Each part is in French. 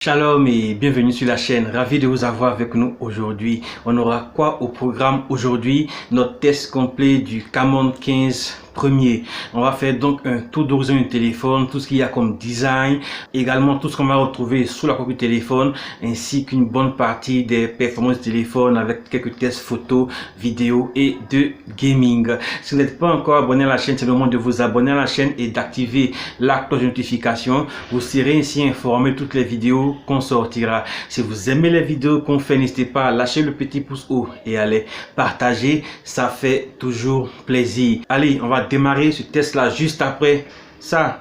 Shalom et bienvenue sur la chaîne, ravi de vous avoir avec nous aujourd'hui. On aura quoi au programme aujourd'hui? Notre test complet du Camon 15 premier. On va faire donc un tour d'horizon du téléphone, tout ce qu'il y a comme design, également tout ce qu'on va retrouver sous la coque du téléphone, ainsi qu'une bonne partie des performances du téléphone avec quelques tests photos, vidéos et de gaming. Si vous n'êtes pas encore abonné à la chaîne, c'est le moment de vous abonner à la chaîne et d'activer la cloche de notification. Vous serez ainsi informé de toutes les vidéos qu'on sortira. Si vous aimez les vidéos qu'on fait, n'hésitez pas à lâcher le petit pouce haut et à les partager, ça fait toujours plaisir. Allez, on va démarrer ce test là juste après ça.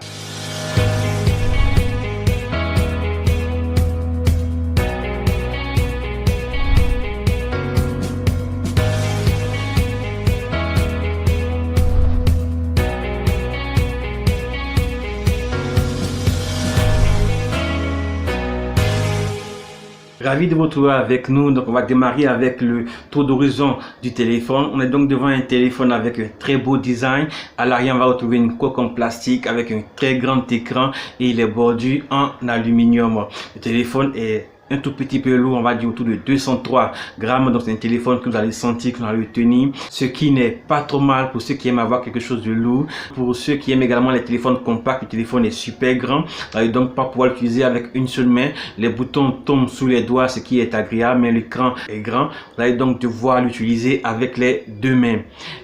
Ravi de vous retrouver avec nous. Donc on va démarrer avec le tour d'horizon du téléphone. On est donc devant un téléphone avec un très beau design. À l'arrière on va retrouver une coque en plastique avec un très grand écran et il est bordu en aluminium. Le téléphone est un tout petit peu lourd, on va dire autour de 203 grammes. Donc c'est un téléphone que vous allez sentir, que vous allez tenir, ce qui n'est pas trop mal pour ceux qui aiment avoir quelque chose de lourd. Pour ceux qui aiment également les téléphones compacts, le téléphone est super grand, vous n'allez donc pas pouvoir l'utiliser avec une seule main. Les boutons tombent sous les doigts, ce qui est agréable, mais l'écran est grand, vous allez donc devoir l'utiliser avec les deux mains.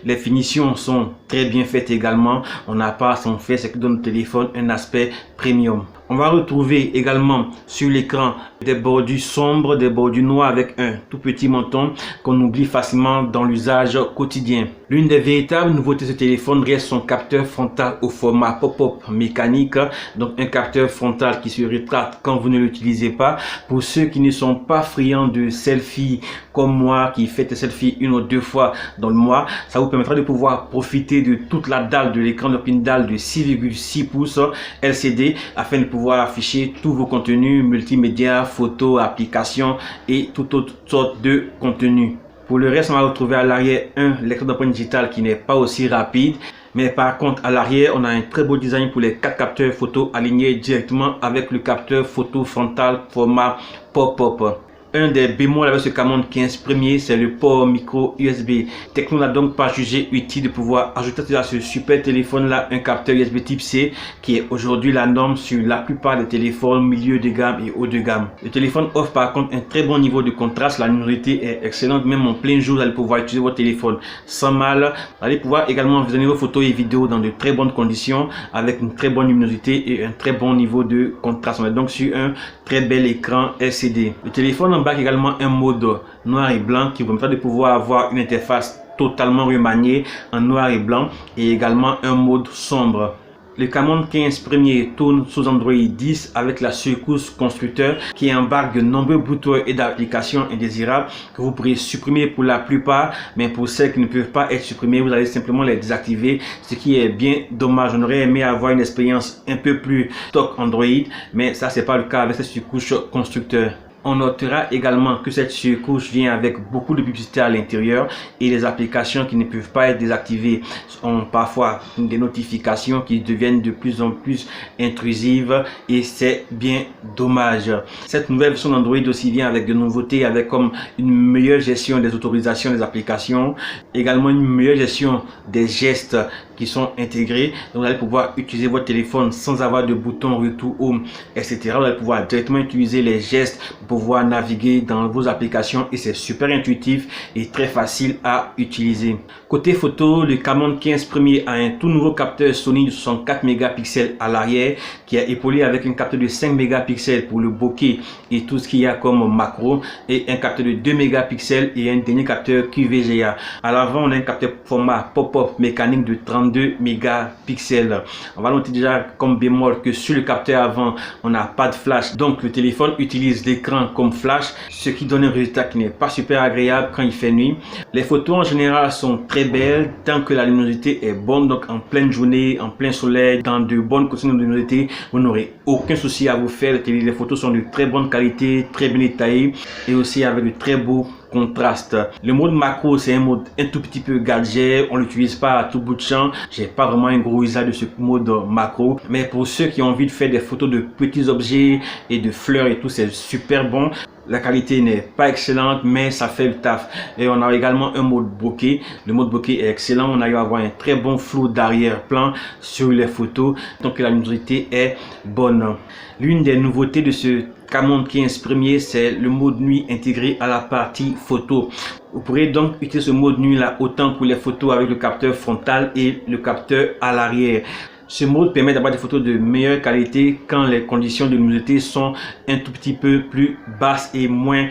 Les finitions sont très bien faites également, on n'a pas à s'en faire, ce qui donne au téléphone un aspect premium. On va retrouver également sur l'écran des bordures sombres, des bordures noires avec un tout petit menton qu'on oublie facilement dans l'usage quotidien. L'une des véritables nouveautés de ce téléphone reste son capteur frontal au format pop-up mécanique. Donc un capteur frontal qui se rétracte quand vous ne l'utilisez pas. Pour ceux qui ne sont pas friands de selfies comme moi, qui fait des selfies une ou deux fois dans le mois, ça vous permettra de pouvoir profiter de toute la dalle de l'écran, donc une dalle de 6,6 pouces LCD afin de pouvoir afficher tous vos contenus multimédia, photos, applications et toute autre sorte de contenu. Pour le reste, on va retrouver à l'arrière un lecteur d'empreinte digitale qui n'est pas aussi rapide. Mais par contre, à l'arrière, on a un très beau design pour les 4 capteurs photo alignés directement avec le capteur photo frontal format pop-up. Un des bémols avec ce Camon 15 premier, c'est le port micro USB. Tecno n'a donc pas jugé utile de pouvoir ajouter à ce super téléphone là un capteur USB type C qui est aujourd'hui la norme sur la plupart des téléphones milieu de gamme et haut de gamme. Le téléphone offre par contre un très bon niveau de contraste, la luminosité est excellente, même en plein jour vous allez pouvoir utiliser votre téléphone sans mal. Vous allez pouvoir également visionner vos photos et vidéos dans de très bonnes conditions avec une très bonne luminosité et un très bon niveau de contraste. On est donc sur un très bel écran LCD. Le téléphone embarque également un mode noir et blanc qui vous permettra de pouvoir avoir une interface totalement remaniée en noir et blanc et également un mode sombre. Le Camon 15 premier tourne sous Android 10 avec la secousse constructeur qui embarque de nombreux boutons et d'applications indésirables que vous pourrez supprimer pour la plupart, mais pour celles qui ne peuvent pas être supprimées, vous allez simplement les désactiver, ce qui est bien dommage. On aurait aimé avoir une expérience un peu plus stock Android, mais ça c'est pas le cas avec cette secousse constructeur. On notera également que cette surcouche vient avec beaucoup de publicité à l'intérieur et les applications qui ne peuvent pas être désactivées ont parfois des notifications qui deviennent de plus en plus intrusives et c'est bien dommage. Cette nouvelle version d'Android aussi vient avec de nouveautés, avec comme une meilleure gestion des autorisations des applications, également une meilleure gestion des gestes qui sont intégrés. Donc vous allez pouvoir utiliser votre téléphone sans avoir de bouton retour home, etc. Vous allez pouvoir directement utiliser les gestes pour pouvoir naviguer dans vos applications et c'est super intuitif et très facile à utiliser. Côté photo, le Camon 15 premier a un tout nouveau capteur Sony de 64 mégapixels à l'arrière qui est épaulé avec un capteur de 5 mégapixels pour le bokeh et tout ce qu'il y a comme macro et un capteur de 2 mégapixels et un dernier capteur QVGA. À l'avant, on a un capteur format pop-up mécanique de 32 mégapixels. On va noter déjà comme bémol que sur le capteur avant, on n'a pas de flash. Donc le téléphone utilise l'écran comme flash, ce qui donne un résultat qui n'est pas super agréable quand il fait nuit. Les photos en général sont très belles tant que la luminosité est bonne, donc en pleine journée, en plein soleil, dans de bonnes conditions de luminosité, vous n'aurez aucun souci à vous faire. Les photos sont de très bonne qualité, très bien détaillées et aussi avec de très beaux contraste. Le mode macro, c'est un mode un tout petit peu gadget, on l'utilise pas à tout bout de champ. J'ai pas vraiment un gros usage de ce mode macro, mais pour ceux qui ont envie de faire des photos de petits objets et de fleurs et tout, c'est super bon. La qualité n'est pas excellente, mais ça fait le taf. Et on a également un mode bokeh. Le mode bokeh est excellent. On arrive à avoir un très bon flou d'arrière-plan sur les photos, donc la luminosité est bonne. L'une des nouveautés de ce Camon 15 Premier, c'est le mode nuit intégré à la partie photo. Vous pourrez donc utiliser ce mode nuit là autant pour les photos avec le capteur frontal et le capteur à l'arrière. Ce mode permet d'avoir des photos de meilleure qualité quand les conditions de luminosité sont un tout petit peu plus basses et moins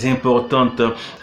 importantes.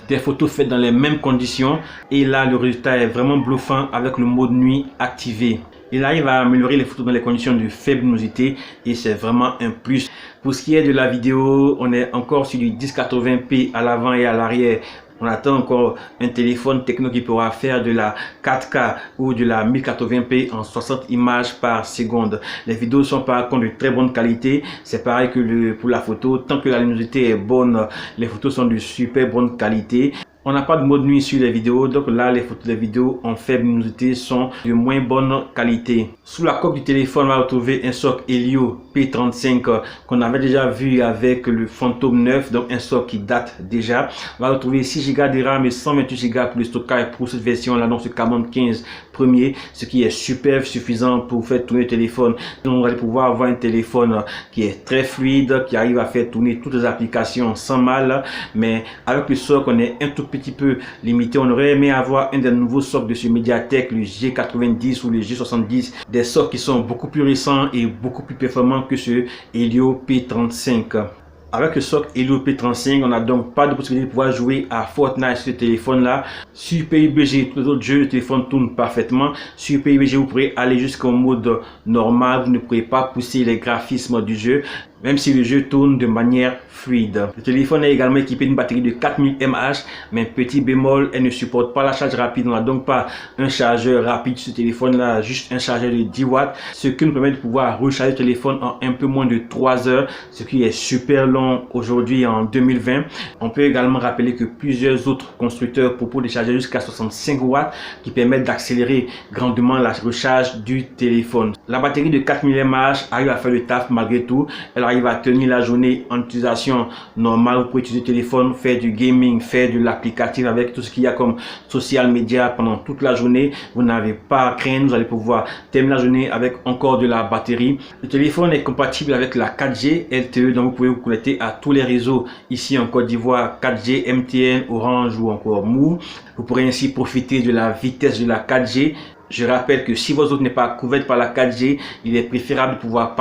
Des photos faites dans les mêmes conditions et là le résultat est vraiment bluffant avec le mode nuit activé. Il arrive à améliorer les photos dans les conditions de faible luminosité et c'est vraiment un plus. Pour ce qui est de la vidéo, on est encore sur du 1080p à l'avant et à l'arrière. On attend encore un téléphone Tecno qui pourra faire de la 4K ou de la 1080p en 60 images par seconde. Les vidéos sont par contre de très bonne qualité. C'est pareil que pour la photo. Tant que la luminosité est bonne, les photos sont de super bonne qualité. On n'a pas de mode nuit sur les vidéos, donc là les photos des vidéos en faible luminosité sont de moins bonne qualité. Sous la coque du téléphone, on va retrouver un socle Helio P35 qu'on avait déjà vu avec le Phantom 9, donc un socle qui date déjà. On va retrouver 6 Go de RAM et 128 Go pour le stockage pour cette version là, donc ce Camon 15 Premier, ce qui est super suffisant pour faire tourner le téléphone. Donc on va pouvoir avoir un téléphone qui est très fluide, qui arrive à faire tourner toutes les applications sans mal, mais avec le socle on est un tout petit peu limité. On aurait aimé avoir un des nouveaux socles de ce Mediatek, le G90 ou le G70, des socles qui sont beaucoup plus récents et beaucoup plus performants que ce Helio P35. Avec le socle Helio P35, on n'a donc pas de possibilité de pouvoir jouer à Fortnite sur ce téléphone-là. Sur PUBG, tous les autres jeux, le téléphone tourne parfaitement. Sur PUBG, vous pourrez aller jusqu'au mode normal. Vous ne pourrez pas pousser les graphismes du jeu, même si le jeu tourne de manière fluide. Le téléphone est également équipé d'une batterie de 4000 mAh, mais petit bémol, elle ne supporte pas la charge rapide. On n'a donc pas un chargeur rapide sur ce téléphone-là, juste un chargeur de 10 watts, ce qui nous permet de pouvoir recharger le téléphone en un peu moins de 3 heures, ce qui est super long aujourd'hui en 2020. On peut également rappeler que plusieurs autres constructeurs proposent des chargeurs jusqu'à 65 watts qui permettent d'accélérer grandement la recharge du téléphone. La batterie de 4000 mAh arrive à faire le taf malgré tout. Elle arrive à tenir la journée en utilisation normale. Vous pouvez utiliser le téléphone, faire du gaming, faire de l'applicatif avec tout ce qu'il y a comme social media pendant toute la journée. Vous n'avez pas à craindre, vous allez pouvoir terminer la journée avec encore de la batterie. Le téléphone est compatible avec la 4G LTE, donc vous pouvez vous connecter à tous les réseaux ici en Côte d'Ivoire, 4G, MTN, Orange ou encore Move. Vous pourrez ainsi profiter de la vitesse de la 4G. Je rappelle que si votre zone n'est pas couverte par la 4G, il est préférable de pouvoir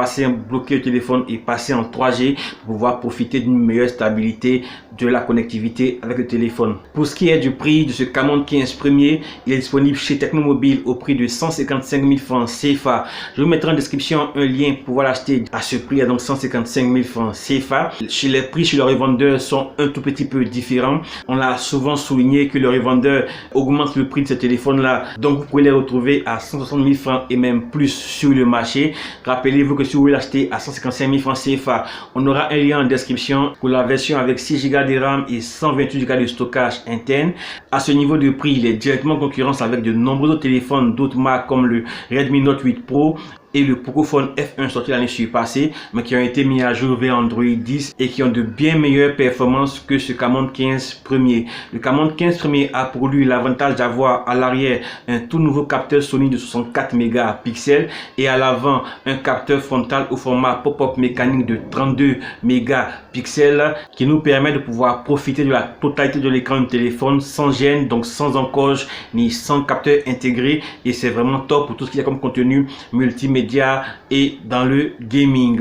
bloquer le téléphone et passer en 3G pour pouvoir profiter d'une meilleure stabilité de la connectivité avec le téléphone. Pour ce qui est du prix de ce Camon 15 Premier, il est disponible chez Tecnomobile au prix de 155 000 francs CFA. Je vous mettrai en description un lien pour pouvoir l'acheter à ce prix, donc 155 000 francs CFA. Les prix chez le revendeur sont un tout petit peu différents. On a souvent souligné que le revendeur augmente le prix de ce téléphone-là, donc vous pouvez les retrouver à 160 000 francs et même plus sur le marché. Rappelez-vous que si vous voulez l'acheter à 155 000 francs CFA, on aura un lien en description pour la version avec 6 Go de RAM et 128 Go de stockage interne. À ce niveau de prix, il est directement en concurrence avec de nombreux autres téléphones d'autres marques comme le Redmi Note 8 Pro et le Pocophone F1 sorti l'année passée, mais qui ont été mis à jour vers Android 10 et qui ont de bien meilleures performances que ce Camon 15 Premier. Le Camon 15 Premier a pour lui l'avantage d'avoir à l'arrière un tout nouveau capteur Sony de 64 mégapixels et à l'avant un capteur frontal au format pop-up mécanique de 32 mégapixels qui nous permet de pouvoir profiter de la totalité de l'écran du téléphone sans gêne, donc sans encoche ni sans capteur intégré, et c'est vraiment top pour tout ce qu'il y a comme contenu multimédia et dans le gaming.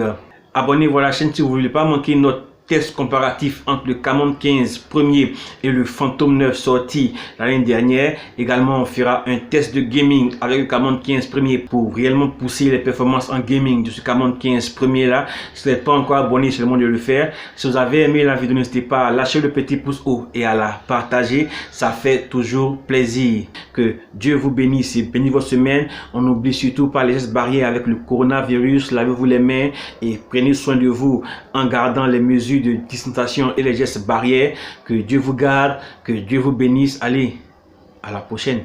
Abonnez-vous à la chaîne si vous ne voulez pas manquer notre test comparatif entre le Camon 15 Premier et le Phantom 9 sorti l'année dernière. Également, on fera un test de gaming avec le Camon 15 Premier pour réellement pousser les performances en gaming de ce Camon 15 Premier là. Si vous n'êtes pas encore abonné, c'est le moment de le faire. Si vous avez aimé la vidéo, n'hésitez pas à lâcher le petit pouce haut et à la partager. Ça fait toujours plaisir. Que Dieu vous bénisse et bénisse votre semaine. On n'oublie surtout pas les gestes barrières avec le coronavirus. Lavez-vous les mains et prenez soin de vous en gardant les mesures mesures de distanciation et les gestes barrières. Que Dieu vous garde, que Dieu vous bénisse. Allez, à la prochaine.